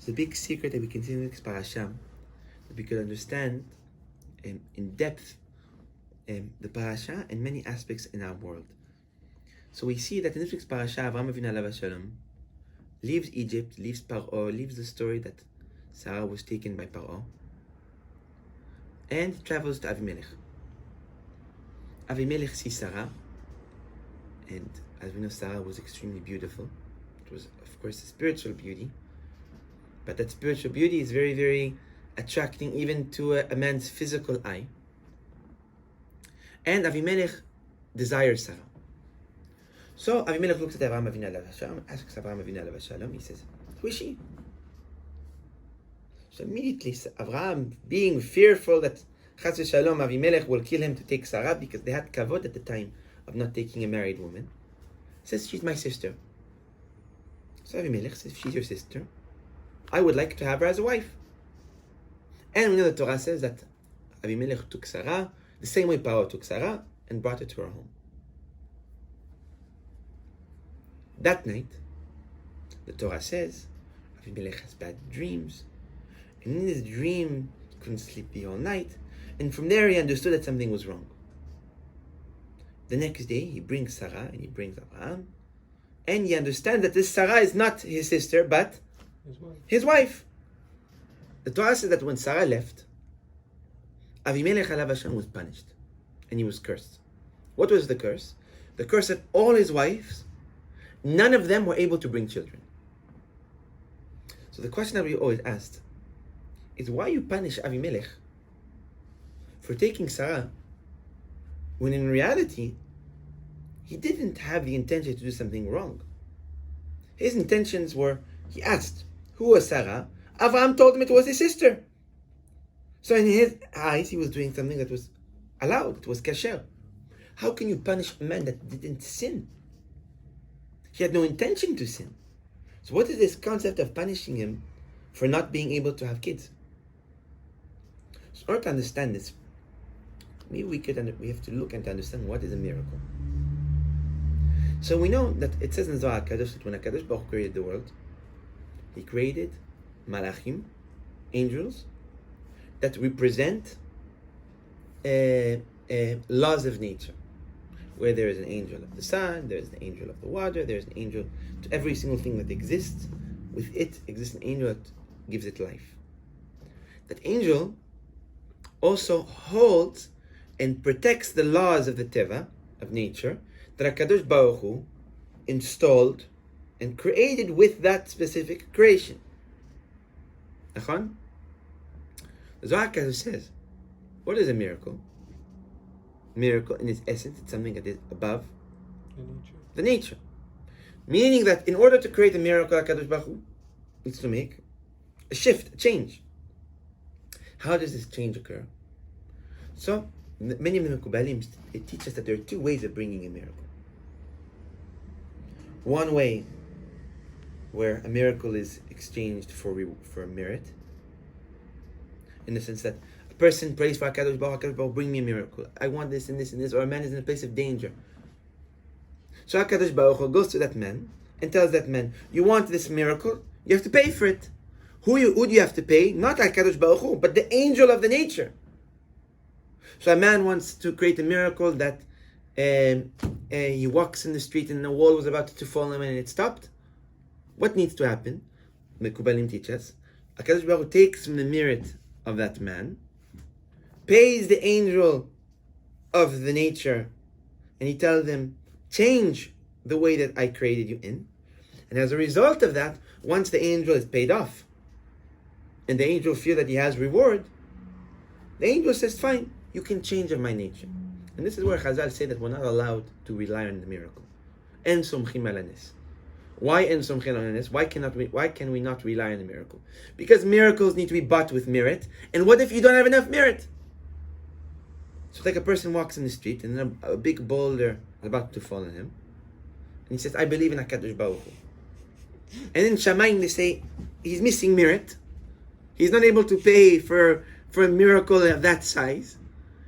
the big secret that we continue in this parasha, that we could understand in depth the parasha and many aspects in our world. So we see that in this week's parasha, Avraham Avinu alav shalom leaves Egypt, leaves Paro, leaves the story that Sarah was taken by Paro, and travels to Avimelech. Avimelech sees Sarah, and as we know, Sarah was extremely beautiful. It was, of course, a spiritual beauty, but that spiritual beauty is very, very attracting even to a man's physical eye. And Avimelech desires Sarah. So Avimelech looks at Avraham Avinu alav shalom, asks Avraham Avinu alav shalom, he says, who is she? So immediately Avraham, being fearful that Chas v'shalom Avimelech will kill him to take Sarah, because they had kavod at the time of not taking a married woman, says, she's my sister. So Avimelech says, if she's your sister, I would like to have her as a wife. And we know the Torah says that Avimelech took Sarah the same way Paro took Sarah and brought her to her home. That night, the Torah says, Avimelech has bad dreams. And in his dream, he couldn't sleep the whole night. And from there, he understood that something was wrong. The next day, he brings Sarah and he brings Abraham. And he understands that this Sarah is not his sister, but his wife. The Torah says that when Sarah left, Avimelech alav shalom was punished. And he was cursed. What was the curse? The curse that all his wives, none of them were able to bring children. So the question that we always asked is, why you punish Avimelech for taking Sarah when in reality he didn't have the intention to do something wrong? His intentions were, he asked, who was Sarah? Avraham told him it was his sister. So in his eyes, he was doing something that was allowed, it was kasher. How can you punish a man that didn't sin? He had no intention to sin. So what is this concept of punishing him for not being able to have kids? So in order to understand this, maybe we have to look and to understand what is a miracle. So we know that it says in Zohar HaKadosh that when HaKadosh Baruch Hu created the world, he created malachim, angels, that represent laws of nature. Where there is an angel of the sun, there is an angel of the water, there is an angel to every single thing that exists. With it exists an angel that gives it life. That angel also holds and protects the laws of the teva, of nature, that HaKadosh Baruch Hu installed and created with that specific creation. Aharon? The Zohar HaKadosh says, what is a miracle? Miracle, in its essence, it's something that is above the nature. Meaning that in order to create a miracle, HaKadosh Baruch Hu needs to make a shift, a change. How does this change occur? So, many of the Mekubalim teach us that there are two ways of bringing a miracle. One way, where a miracle is exchanged for merit, in the sense that a person prays for HaKadosh Baruch Hu, bring me a miracle. I want this and this and this, or a man is in a place of danger. So HaKadosh Baruch Hu goes to that man and tells that man, you want this miracle, you have to pay for it. Who do you have to pay? Not HaKadosh Baruch Hu, but the angel of the nature. So a man wants to create a miracle that he walks in the street and the wall was about to fall on him and it stopped. What needs to happen? The Mekubalim teach us, HaKadosh Baruch Hu takes from the merit of that man, pays the angel of the nature, and he tells them, change the way that I created you in. And as a result of that, once the angel is paid off, and the angel feels that he has reward, the angel says, fine, you can change of my nature. And this is where Chazal say that we're not allowed to rely on the miracle. En somchim al hanes. Why en somchim al hanes? Why can we not rely on the miracle? Because miracles need to be bought with merit. And what if you don't have enough merit? So like a person walks in the street and a big boulder is about to fall on him. And he says, I believe in HaKadosh Baruch Hu. And in Shamayim they say, he's missing merit. He's not able to pay for a miracle of that size.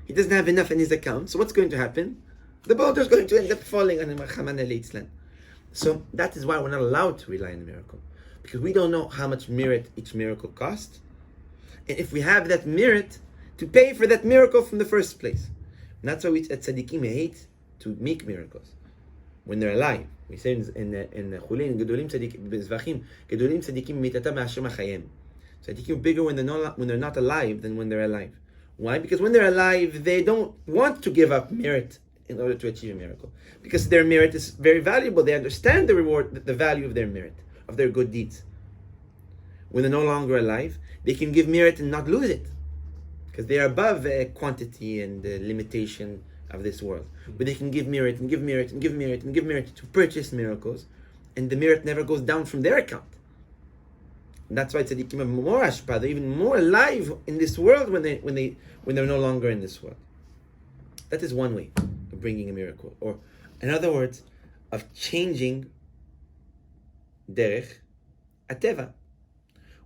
He doesn't have enough in his account. So what's going to happen? The boulder is going to end up falling on him. So that is why we're not allowed to rely on the miracle. because we don't know how much merit each miracle cost, and if we have that merit to pay for that miracle from the first place. And that's why we at tzaddikim hate to make miracles when they're alive. We say in Chulin, Gedolim tzaddikim bezvachim, Gedolim tzaddikim mitata ma'ashem achayim. Tzaddikim are bigger when they're not alive than when they're alive. Why? Because when they're alive, they don't want to give up merit in order to achieve a miracle, because their merit is very valuable. They understand the reward, the value of their merit, of their good deeds. When they're no longer alive, they can give merit and not lose it, because they are above quantity and limitation of this world. But they can give merit and give merit and give merit and give merit to purchase miracles, and the merit never goes down from their account. And that's why tzaddikim are more ashpa, they're even more alive in this world when they're no longer in this world. That is one way of bringing a miracle, or in other words, of changing derech ateva.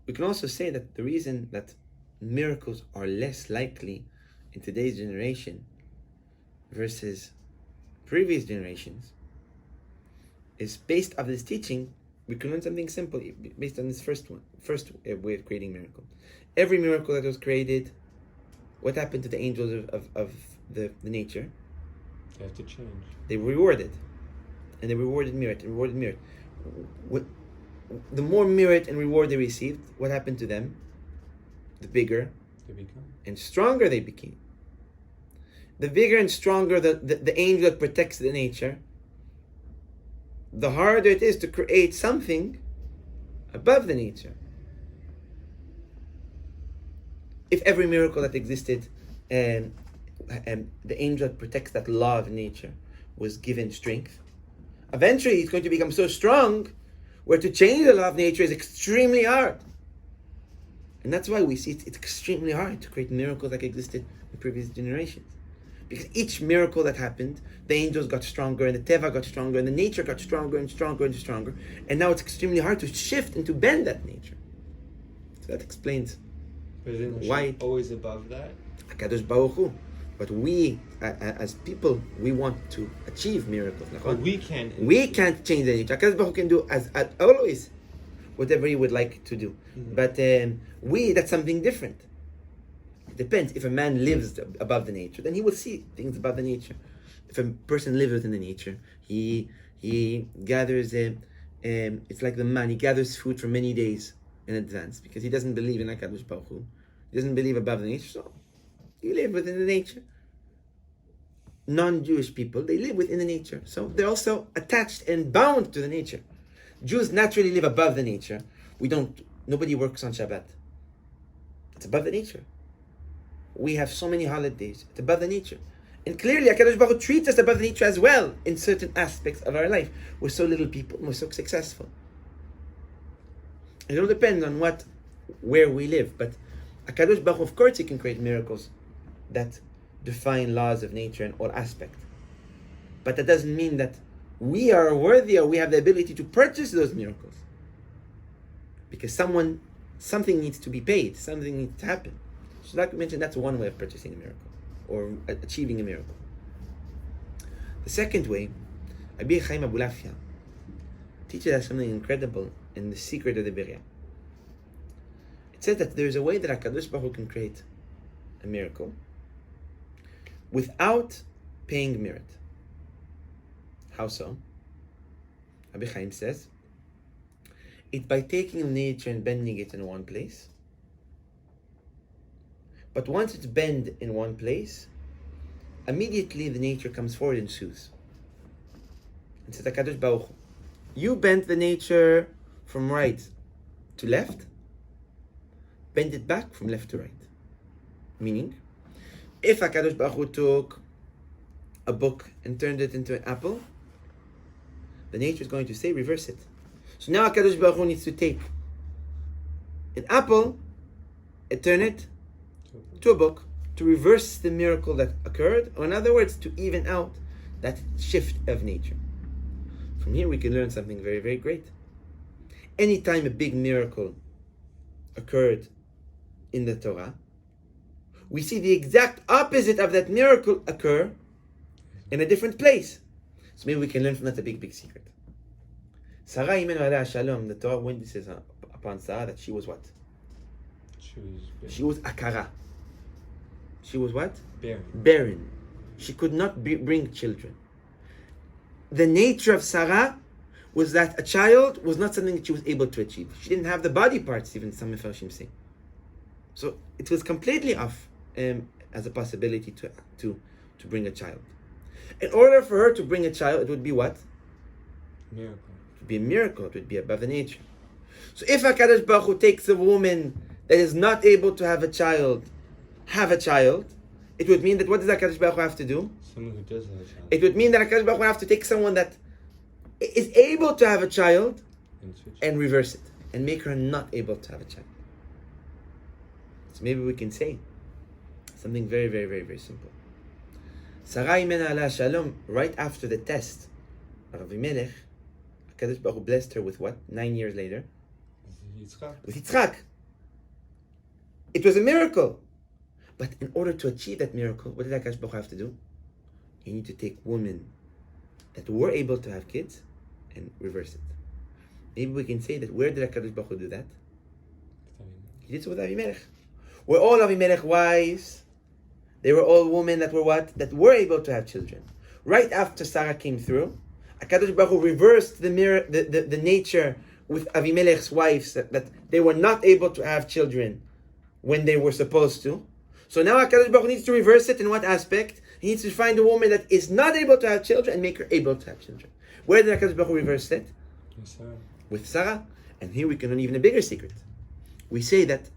We can also say that the reason that miracles are less likely in today's generation versus previous generations is based on this teaching. We can learn something simple based on this first way of creating miracle. Every miracle that was created, what happened to the angels of the nature? They have to change. They were rewarded, and they rewarded merit and rewarded merit. The more merit and reward they received, what happened to them? The bigger They become. and stronger they became. The bigger and stronger the angel that protects the nature, the harder it is to create something above the nature. If every miracle that existed, and the angel that protects that law of nature was given strength, eventually it's going to become so strong where to change the law of nature is extremely hard. And that's why we see it's extremely hard to create miracles like existed in previous generations. Because each miracle that happened, the angels got stronger, and the teva got stronger, and the nature got stronger and stronger and stronger. And now it's extremely hard to shift and to bend that nature. So that explains But isn't why always above that? HaKadosh Baruch Hu. But we, as people, we want to achieve miracles. But we can't. We can't change the nature. HaKadosh Baruch Hu can do as always whatever he would like to do. Mm-hmm. But that's something different. It depends. If a man lives above the nature, then he will see things above the nature. If a person lives within the nature, he gathers. It's like the man. He gathers food for many days in advance because he doesn't believe in HaKadosh Baruch Hu. He doesn't believe above the nature, so you live within the nature. Non-Jewish people, they live within the nature, so they're also attached and bound to the nature. Jews naturally live above the nature. Nobody works on Shabbat. It's above the nature. We have so many holidays. It's above the nature. And clearly, HaKadosh Baruch Hu treats us above the nature as well in certain aspects of our life. We're so little people, we're so successful. It all depends on where we live. But HaKadosh Baruch Hu, of course, he can create miracles that define laws of nature in all aspects. But that doesn't mean that we are worthy or we have the ability to purchase those miracles. Because something needs to be paid, something needs to happen. So like we mentioned, that's one way of purchasing a miracle or achieving a miracle. The second way, Rabbi Chaim Abulafia teaches us something incredible in the secret of the Beriah. It says that there's a way that HaKadosh Baruch Hu can create a miracle without paying merit. How so? Rabbi Chaim says, it's by taking nature and bending it in one place. But once it's bent in one place, immediately the nature comes forward and soothes. And says HaKadosh Baruch Hu, you bent the nature from right to left, bend it back from left to right. Meaning, if HaKadosh Baruch Hu took a book and turned it into an apple, the nature is going to say, reverse it. So now HaKadosh Baruch Hu needs to take an apple and turn it to a book to reverse the miracle that occurred, or in other words, to even out that shift of nature. From here we can learn something very, very great. Anytime a big miracle occurred in the Torah, we see the exact opposite of that miracle occur in a different place. So maybe we can learn from that a big, big secret. Sarah Imenu Aleh Shalom, the Torah witnesses upon Sarah that she was what? She was akara. She was what? Barren. She could not bring children. The nature of Sarah was that a child was not something that she was able to achieve. She didn't have the body parts, even some Mefarshim say. So it was completely off as a possibility to bring a child. In order for her to bring a child, it would be what? Miracle. It would be a miracle. It would be above the nature. So if HaKadosh Baruch Hu takes a woman that is not able to have a child, it would mean that what does HaKadosh Baruch Hu have to do? Someone who does have a child. It would mean that HaKadosh Baruch Hu have to take someone that is able to have a child and reverse it and make her not able to have a child. So maybe we can say something very, very, very, very simple. Sarah Imenu Aleh Shalom, right after the test of Avimelech, HaKadosh Baruch Hu blessed her with what? 9 years later? With Yitzchak. It was a miracle. But in order to achieve that miracle, what did HaKadosh Baruch Hu have to do? You need to take women that were able to have kids and reverse it. Maybe we can say that where did HaKadosh Baruch Hu do that? He did so with Avimelech. Were all Avimelech wives? They were all women that were what? That were able to have children. Right after Sarah came through, HaKadosh Baruch Hu reversed the nature with Avimelech's wives that they were not able to have children when they were supposed to. So now HaKadosh Baruch Hu needs to reverse it in what aspect? He needs to find a woman that is not able to have children and make her able to have children. Where did HaKadosh Baruch Hu reverse it? With Sarah. And here we can learn even a bigger secret. We say that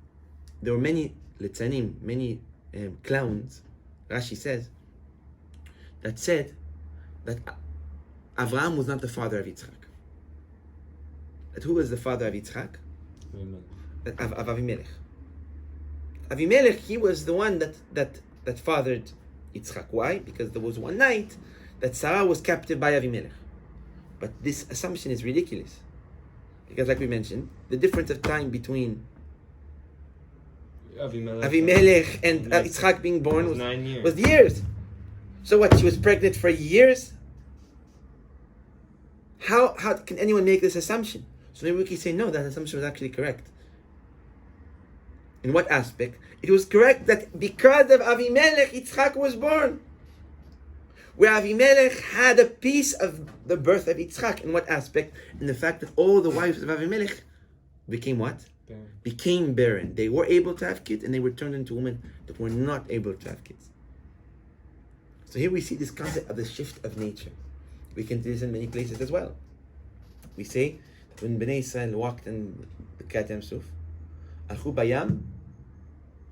there were many litzanim, many clowns, Rashi says, that said that Avraham was not the father of Yitzchak. That who was the father of Yitzchak? Of Avimelech. Avimelech, he was the one that fathered Yitzchak. Why? Because there was one night that Sarah was captive by Avimelech. But this assumption is ridiculous. Because like we mentioned, the difference of time between Avimelech and Yitzchak being born was 9 years. Was years. So what, she was pregnant for years? How can anyone make this assumption? So maybe we can say, no, that assumption was actually correct. In what aspect? It was correct that because of Avimelech, Yitzchak was born. Where Avimelech had a piece of the birth of Yitzchak. In what aspect? In the fact that all the wives of Avimelech became what? Barren. Became barren. They were able to have kids and they were turned into women that were not able to have kids. So here we see this concept of the shift of nature. We can do this in many places as well. We say that when Bnei Israel walked in the Kat Yam Suf, Alchu bayam,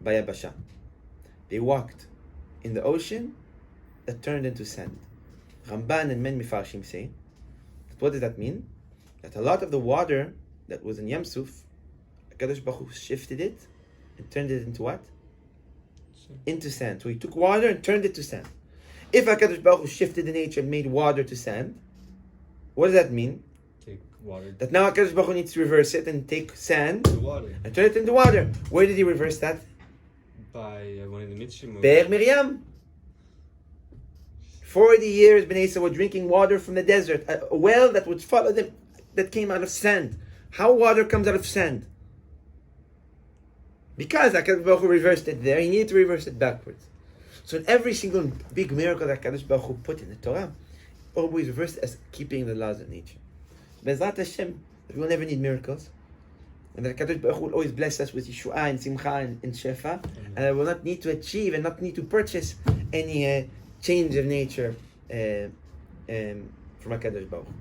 bayabasha. They walked in the ocean that turned into sand. Ramban and many Mefarshim say that what does that mean? That a lot of the water that was in Yam Suf, HaKadosh Baruch Hu shifted it and turned it into what? Into sand. So he took water and turned it to sand. If HaKadosh Baruch Hu shifted the nature and made water to sand, what does that mean? Take water. That now HaKadosh Baruch Hu needs to reverse it and take sand Water. and turn it into water. Where did he reverse that? By one of the mitzvah. Be'er Miriam. 40 years Bnei Israel were drinking water from the desert, a well that would follow them, that came out of sand. How water comes out of sand? Because HaKadosh Baruch Hu reversed it there, he needed to reverse it backwards. So in every single big miracle that HaKadosh Baruch Hu put in the Torah, always reversed as keeping the laws of nature. Bezrat Hashem, that we will never need miracles, and that HaKadosh Baruch Hu will always bless us with Yeshua and Simcha and Shefa, and I will not need to achieve and not need to purchase any change of nature from HaKadosh Baruch Hu.